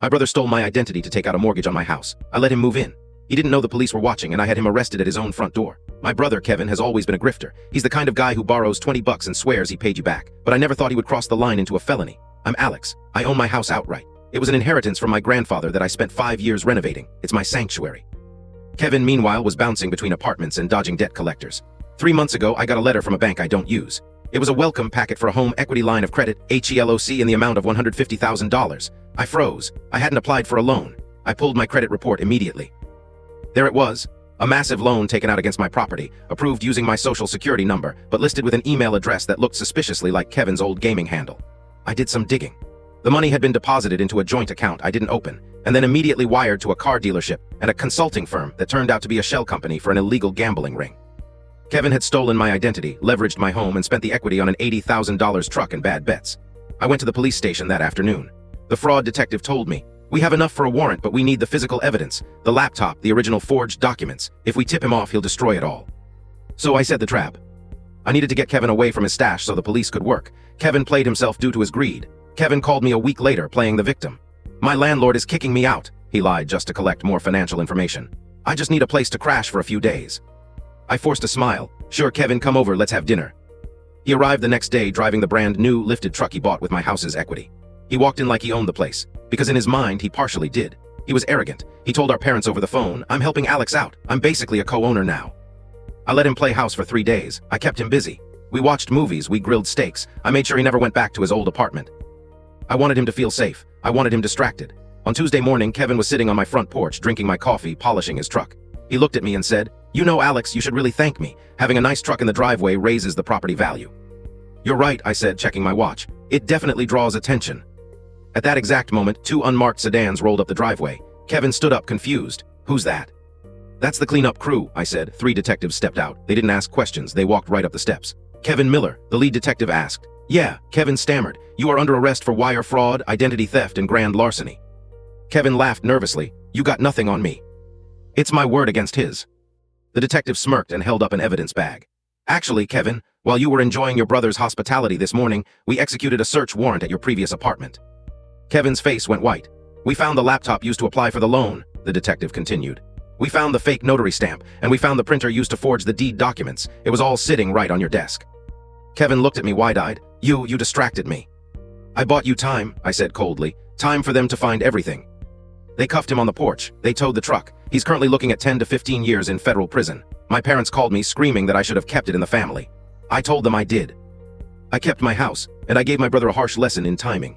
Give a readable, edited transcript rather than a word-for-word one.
My brother stole my identity to take out a mortgage on my house. I let him move in. He didn't know the police were watching, and I had him arrested at his own front door. My brother, Kevin, has always been a grifter. He's the kind of guy who borrows 20 bucks and swears he paid you back. But I never thought he would cross the line into a felony. I'm Alex. I own my house outright. It was an inheritance from my grandfather that I spent 5 years renovating. It's my sanctuary. Kevin, meanwhile, was bouncing between apartments and dodging debt collectors. 3 months ago, I got a letter from a bank I don't use. It was a welcome packet for a home equity line of credit, HELOC, in the amount of $150,000. I froze. I hadn't applied for a loan. I pulled my credit report immediately. There it was. A massive loan taken out against my property, approved using my social security number, but listed with an email address that looked suspiciously like Kevin's old gaming handle. I did some digging. The money had been deposited into a joint account I didn't open, and then immediately wired to a car dealership and a consulting firm that turned out to be a shell company for an illegal gambling ring. Kevin had stolen my identity, leveraged my home, and spent the equity on an $80,000 truck and bad bets. I went to the police station that afternoon. The fraud detective told me, "We have enough for a warrant, but we need the physical evidence, the laptop, the original forged documents. If we tip him off, he'll destroy it all." So I set the trap. I needed to get Kevin away from his stash so the police could work. Kevin played himself due to his greed. Kevin called me a week later, playing the victim. "My landlord is kicking me out," he lied just to collect more financial information. "I just need a place to crash for a few days." I forced a smile. "Sure, Kevin, come over, let's have dinner." He arrived the next day driving the brand new lifted truck he bought with my house's equity. He walked in like he owned the place, because in his mind he partially did. He was arrogant. He told our parents over the phone, "I'm helping Alex out. I'm basically a co-owner now." I let him play house for 3 days. I kept him busy. We watched movies, we grilled steaks. I made sure he never went back to his old apartment. I wanted him to feel safe. I wanted him distracted. On Tuesday morning, Kevin was sitting on my front porch, drinking my coffee, polishing his truck. He looked at me and said, "You know, Alex, you should really thank me. Having a nice truck in the driveway raises the property value." "You're right," I said, checking my watch. "It definitely draws attention." At that exact moment, 2 unmarked sedans rolled up the driveway. Kevin stood up, confused. "Who's that?" "That's the cleanup crew," I said. 3 detectives stepped out. They didn't ask questions. They walked right up the steps. "Kevin Miller," the lead detective asked. "Yeah," Kevin stammered. "You are under arrest for wire fraud, identity theft, and grand larceny." Kevin laughed nervously. "You got nothing on me." "It's my word against his." The detective smirked and held up an evidence bag. "Actually, Kevin, while you were enjoying your brother's hospitality this morning, we executed a search warrant at your previous apartment." Kevin's face went white. "We found the laptop used to apply for the loan," the detective continued. "We found the fake notary stamp, and we found the printer used to forge the deed documents. It was all sitting right on your desk." Kevin looked at me wide-eyed. You distracted me." "I bought you time," I said coldly. "Time for them to find everything." They cuffed him on the porch. They towed the truck. He's currently looking at 10 to 15 years in federal prison. My parents called me, screaming that I should have kept it in the family. I told them I did. I kept my house, and I gave my brother a harsh lesson in timing.